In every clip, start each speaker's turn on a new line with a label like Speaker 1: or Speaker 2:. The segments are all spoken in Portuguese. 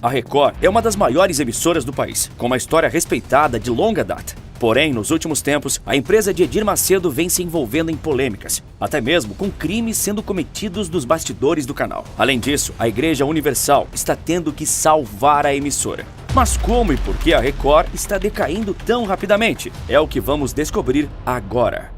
Speaker 1: A Record é uma das maiores emissoras do país, com uma história respeitada de longa data. Porém, nos últimos tempos, a empresa de Edir Macedo vem se envolvendo em polêmicas, até mesmo com crimes sendo cometidos nos bastidores do canal. Além disso, a Igreja Universal está tendo que salvar a emissora. Mas como e por que a Record está decaindo tão rapidamente? É o que vamos descobrir agora.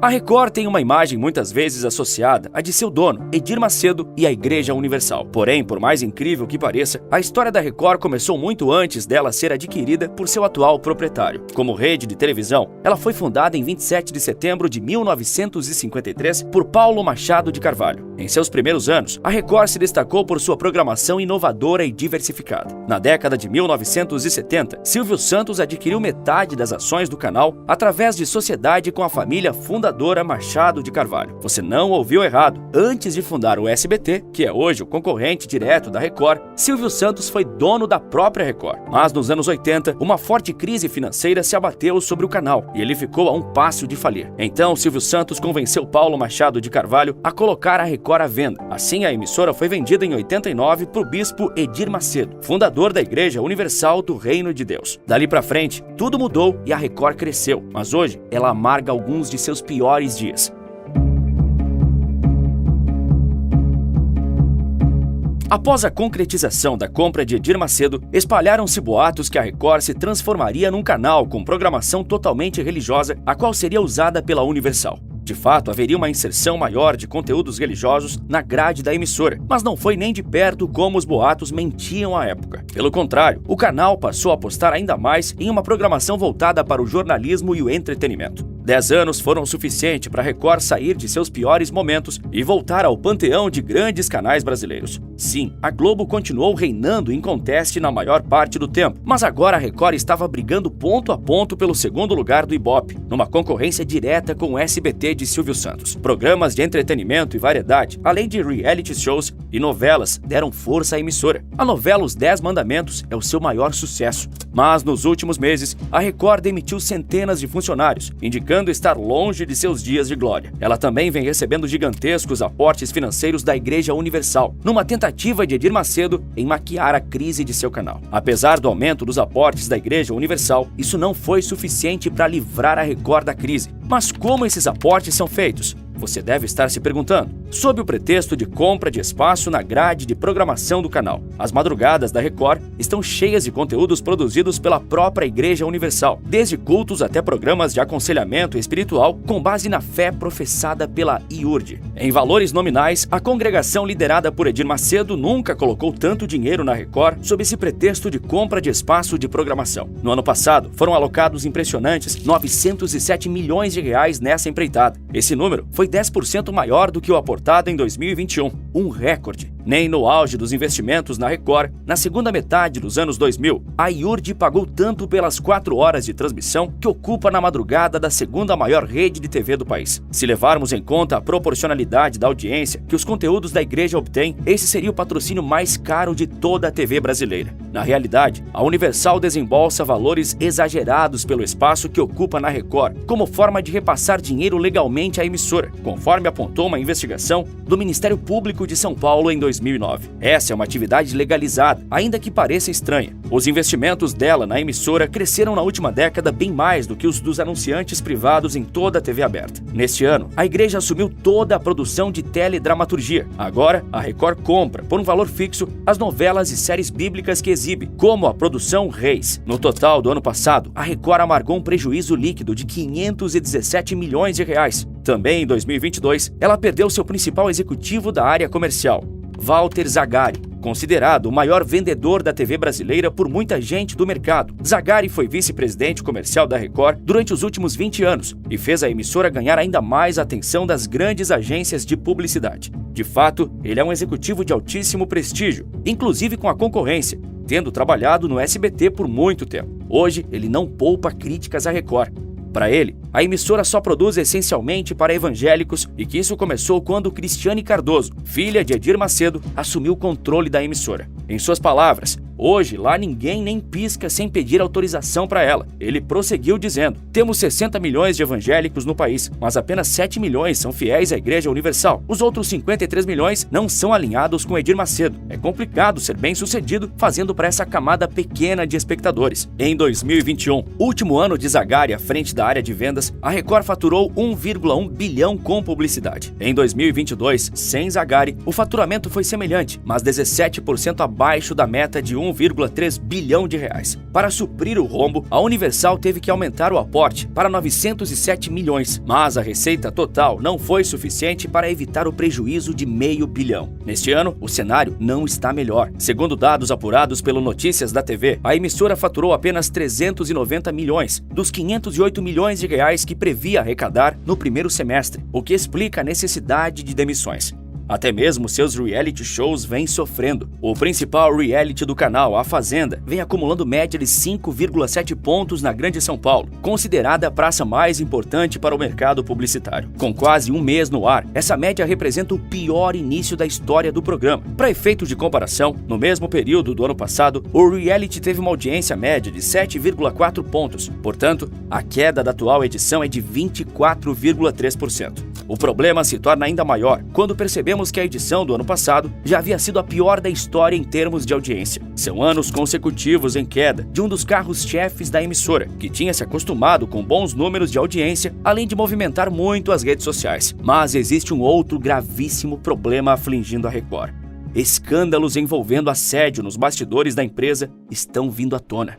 Speaker 1: A Record tem uma imagem muitas vezes associada à de seu dono, Edir Macedo, e à Igreja Universal. Porém, por mais incrível que pareça, a história da Record começou muito antes dela ser adquirida por seu atual proprietário. Como rede de televisão, ela foi fundada em 27 de setembro de 1953 por Paulo Machado de Carvalho. Em seus primeiros anos, a Record se destacou por sua programação inovadora e diversificada. Na década de 1970, Silvio Santos adquiriu metade das ações do canal através de sociedade com a família fundadora Machado de Carvalho. Você não ouviu errado. Antes de fundar o SBT, que é hoje o concorrente direto da Record, Silvio Santos foi dono da própria Record. Mas nos anos 80, uma forte crise financeira se abateu sobre o canal e ele ficou a um passo de falir. Então, Silvio Santos convenceu Paulo Machado de Carvalho a colocar a Record à venda. Assim, a emissora foi vendida em 89 para o bispo Edir Macedo, fundador da Igreja Universal do Reino de Deus. Dali para frente, tudo mudou e a Record cresceu, mas hoje ela amarga alguns de seus piores dias. Após a concretização da compra de Edir Macedo, espalharam-se boatos que a Record se transformaria num canal com programação totalmente religiosa, a qual seria usada pela Universal. De fato, haveria uma inserção maior de conteúdos religiosos na grade da emissora, mas não foi nem de perto como os boatos mentiam à época. Pelo contrário, o canal passou a apostar ainda mais em uma programação voltada para o jornalismo e o entretenimento. 10 anos foram suficientes para a Record sair de seus piores momentos e voltar ao panteão de grandes canais brasileiros. Sim, a Globo continuou reinando em conteste na maior parte do tempo, mas agora a Record estava brigando ponto a ponto pelo segundo lugar do Ibope, numa concorrência direta com o SBT de Silvio Santos. Programas de entretenimento e variedade, além de reality shows e novelas, deram força à emissora. A novela Os 10 Mandamentos é o seu maior sucesso. Mas nos últimos meses, a Record demitiu centenas de funcionários, indicando estar longe de seus dias de glória. Ela também vem recebendo gigantescos aportes financeiros da Igreja Universal, numa tentativa de Edir Macedo em maquiar a crise de seu canal. Apesar do aumento dos aportes da Igreja Universal, isso não foi suficiente para livrar a Record da crise. Mas como esses aportes são feitos? Você deve estar se perguntando. Sob o pretexto de compra de espaço na grade de programação do canal, as madrugadas da Record estão cheias de conteúdos produzidos pela própria Igreja Universal, desde cultos até programas de aconselhamento espiritual com base na fé professada pela IURD. Em valores nominais, a congregação liderada por Edir Macedo nunca colocou tanto dinheiro na Record sob esse pretexto de compra de espaço de programação. No ano passado, foram alocados impressionantes 907 milhões de reais nessa empreitada. Esse número foi 10% maior do que o aportado em 2021, um recorde. Nem no auge dos investimentos na Record, na segunda metade dos anos 2000, a IURD pagou tanto pelas 4 horas de transmissão que ocupa na madrugada da segunda maior rede de TV do país. Se levarmos em conta a proporcionalidade da audiência que os conteúdos da igreja obtêm, esse seria o patrocínio mais caro de toda a TV brasileira. Na realidade, a Universal desembolsa valores exagerados pelo espaço que ocupa na Record, como forma de repassar dinheiro legalmente à emissora, conforme apontou uma investigação do Ministério Público de São Paulo em 2009. Essa é uma atividade legalizada, ainda que pareça estranha. Os investimentos dela na emissora cresceram na última década bem mais do que os dos anunciantes privados em toda a TV aberta. Neste ano, a igreja assumiu toda a produção de teledramaturgia. Agora, a Record compra, por um valor fixo, as novelas e séries bíblicas que exibe, como a produção Reis. No total do ano passado, a Record amargou um prejuízo líquido de 517 milhões de reais. Também em 2022, ela perdeu seu principal executivo da área comercial, Walter Zagari, considerado o maior vendedor da TV brasileira por muita gente do mercado. Zagari foi vice-presidente comercial da Record durante os últimos 20 anos e fez a emissora ganhar ainda mais a atenção das grandes agências de publicidade. De fato, ele é um executivo de altíssimo prestígio, inclusive com a concorrência, tendo trabalhado no SBT por muito tempo. Hoje, ele não poupa críticas à Record. Para ele, a emissora só produz essencialmente para evangélicos e que isso começou quando Cristiane Cardoso, filha de Edir Macedo, assumiu o controle da emissora. Em suas palavras, Hoje, lá ninguém nem pisca sem pedir autorização para ela. Ele prosseguiu dizendo: temos 60 milhões de evangélicos no país, mas apenas 7 milhões são fiéis à Igreja Universal. Os outros 53 milhões não são alinhados com Edir Macedo. É complicado ser bem-sucedido fazendo para essa camada pequena de espectadores. Em 2021, último ano de Zagari à frente da área de vendas, a Record faturou 1,1 bilhão com publicidade. Em 2022, sem Zagari, o faturamento foi semelhante, mas 17% abaixo da meta de 1,3 bilhão de reais. Para suprir o rombo, a Universal teve que aumentar o aporte para 907 milhões, mas a receita total não foi suficiente para evitar o prejuízo de meio bilhão. Neste ano, o cenário não está melhor. Segundo dados apurados pelo Notícias da TV, a emissora faturou apenas 390 milhões dos 508 milhões de reais que previa arrecadar no primeiro semestre, o que explica a necessidade de demissões. Até mesmo seus reality shows vêm sofrendo. O principal reality do canal, A Fazenda, vem acumulando média de 5,7 pontos na Grande São Paulo, considerada a praça mais importante para o mercado publicitário. Com quase um mês no ar, essa média representa o pior início da história do programa. Para efeitos de comparação, no mesmo período do ano passado, o reality teve uma audiência média de 7,4 pontos. Portanto, a queda da atual edição é de 24,3%. O problema se torna ainda maior quando percebemos que a edição do ano passado já havia sido a pior da história em termos de audiência. São anos consecutivos em queda de um dos carros-chefes da emissora, que tinha se acostumado com bons números de audiência, além de movimentar muito as redes sociais. Mas existe um outro gravíssimo problema afligindo a Record. Escândalos envolvendo assédio nos bastidores da empresa estão vindo à tona.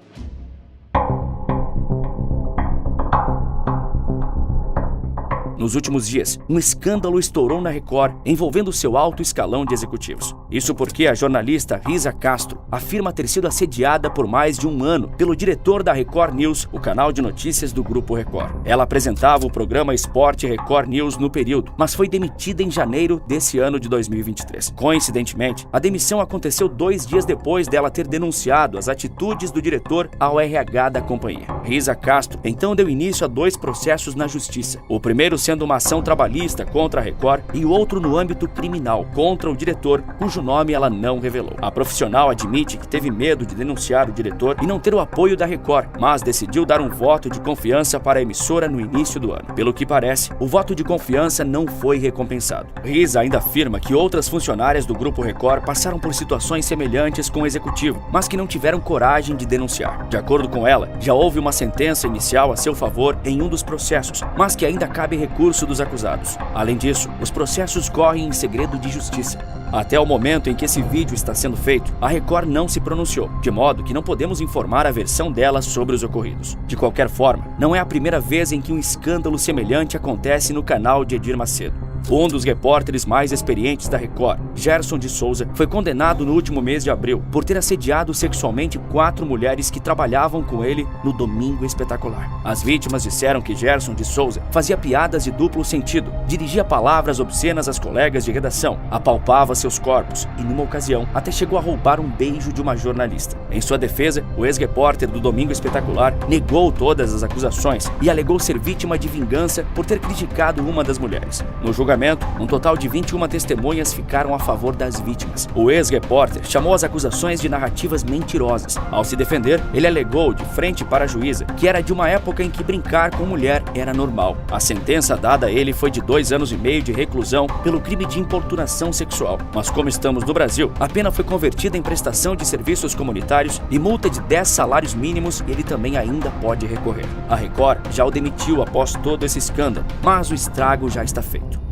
Speaker 1: Nos últimos dias, um escândalo estourou na Record envolvendo seu alto escalão de executivos. Isso porque a jornalista Risa Castro afirma ter sido assediada por mais de um ano pelo diretor da Record News, o canal de notícias do Grupo Record. Ela apresentava o programa Esporte Record News no período, mas foi demitida em janeiro desse ano de 2023. Coincidentemente, a demissão aconteceu 2 dias depois dela ter denunciado as atitudes do diretor ao RH da companhia. Risa Castro então deu início a 2 processos na justiça. O primeiro sendo uma ação trabalhista contra a Record e o outro no âmbito criminal, contra o diretor, cujo nome ela não revelou. A profissional admite que teve medo de denunciar o diretor e não ter o apoio da Record, mas decidiu dar um voto de confiança para a emissora no início do ano. Pelo que parece, o voto de confiança não foi recompensado. Risa ainda afirma que outras funcionárias do Grupo Record passaram por situações semelhantes com o executivo, mas que não tiveram coragem de denunciar. De acordo com ela, já houve uma sentença inicial a seu favor em um dos processos, mas que ainda cabe recurso dos acusados. Além disso, os processos correm em segredo de justiça. Até o momento em que esse vídeo está sendo feito, a Record não se pronunciou, de modo que não podemos informar a versão dela sobre os ocorridos. De qualquer forma, não é a primeira vez em que um escândalo semelhante acontece no canal de Edir Macedo. Um dos repórteres mais experientes da Record, Gerson de Souza, foi condenado no último mês de abril por ter assediado sexualmente 4 mulheres que trabalhavam com ele no Domingo Espetacular. As vítimas disseram que Gerson de Souza fazia piadas de duplo sentido, dirigia palavras obscenas às colegas de redação, apalpava seus corpos e, numa ocasião, até chegou a roubar um beijo de uma jornalista. Em sua defesa, o ex-repórter do Domingo Espetacular negou todas as acusações e alegou ser vítima de vingança por ter criticado uma das mulheres. No julgamento, um total de 21 testemunhas ficaram a favor das vítimas. O ex-repórter chamou as acusações de narrativas mentirosas. Ao se defender, ele alegou de frente para a juíza que era de uma época em que brincar com mulher era normal. A sentença dada a ele foi de 2 anos e meio de reclusão pelo crime de importunação sexual. Mas como estamos no Brasil, a pena foi convertida em prestação de serviços comunitários e multa de 10 salários mínimos e ele também ainda pode recorrer. A Record já o demitiu após todo esse escândalo, mas o estrago já está feito.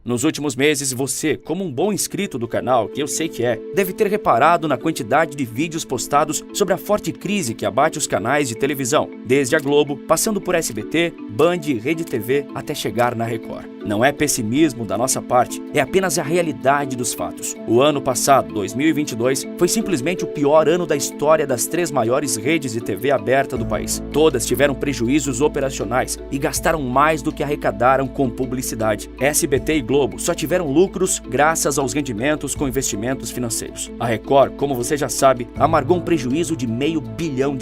Speaker 1: Nos últimos meses, você, como um bom inscrito do canal, que eu sei que é, deve ter reparado na quantidade de vídeos postados sobre a forte crise que abate os canais de televisão, desde a Globo, passando por SBT, Band e Rede TV, até chegar na Record. Não é pessimismo da nossa parte, é apenas a realidade dos fatos. O ano passado, 2022, foi simplesmente o pior ano da história das 3 maiores redes de TV aberta do país. Todas tiveram prejuízos operacionais e gastaram mais do que arrecadaram com publicidade. SBT e Globo só tiveram lucros graças aos rendimentos com investimentos financeiros. A Record, como você já sabe, amargou um prejuízo de R$500 bilhão.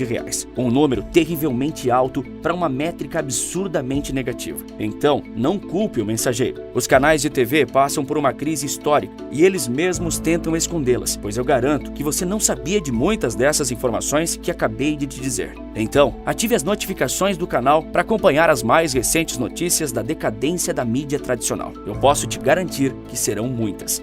Speaker 1: Um número terrivelmente alto para uma métrica absurdamente negativa. Então, não culpe o mensageiro. Os canais de TV passam por uma crise histórica e eles mesmos tentam escondê-las, pois eu garanto que você não sabia de muitas dessas informações que acabei de te dizer. Então, ative as notificações do canal para acompanhar as mais recentes notícias da decadência da mídia tradicional. Eu posso te garantir que serão muitas.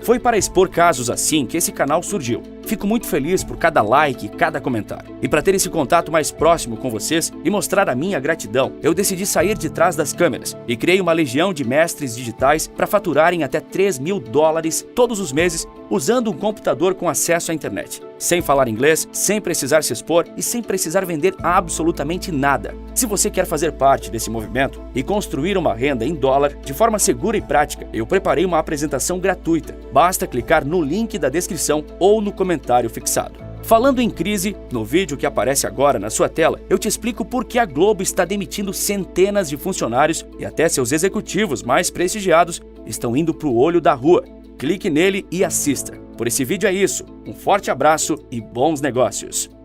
Speaker 1: Foi para expor casos assim que esse canal surgiu. Fico muito feliz por cada like e cada comentário. E para ter esse contato mais próximo com vocês e mostrar a minha gratidão, eu decidi sair de trás das câmeras e criei uma legião de mestres digitais para faturarem até $3.000 todos os meses usando um computador com acesso à internet. Sem falar inglês, sem precisar se expor e sem precisar vender absolutamente nada. Se você quer fazer parte desse movimento e construir uma renda em dólar de forma segura e prática, eu preparei uma apresentação gratuita. Basta clicar no link da descrição ou no comentário fixado. Falando em crise, no vídeo que aparece agora na sua tela, eu te explico por que a Globo está demitindo centenas de funcionários e até seus executivos mais prestigiados estão indo para o olho da rua. Clique nele e assista. Por esse vídeo é isso. Um forte abraço e bons negócios!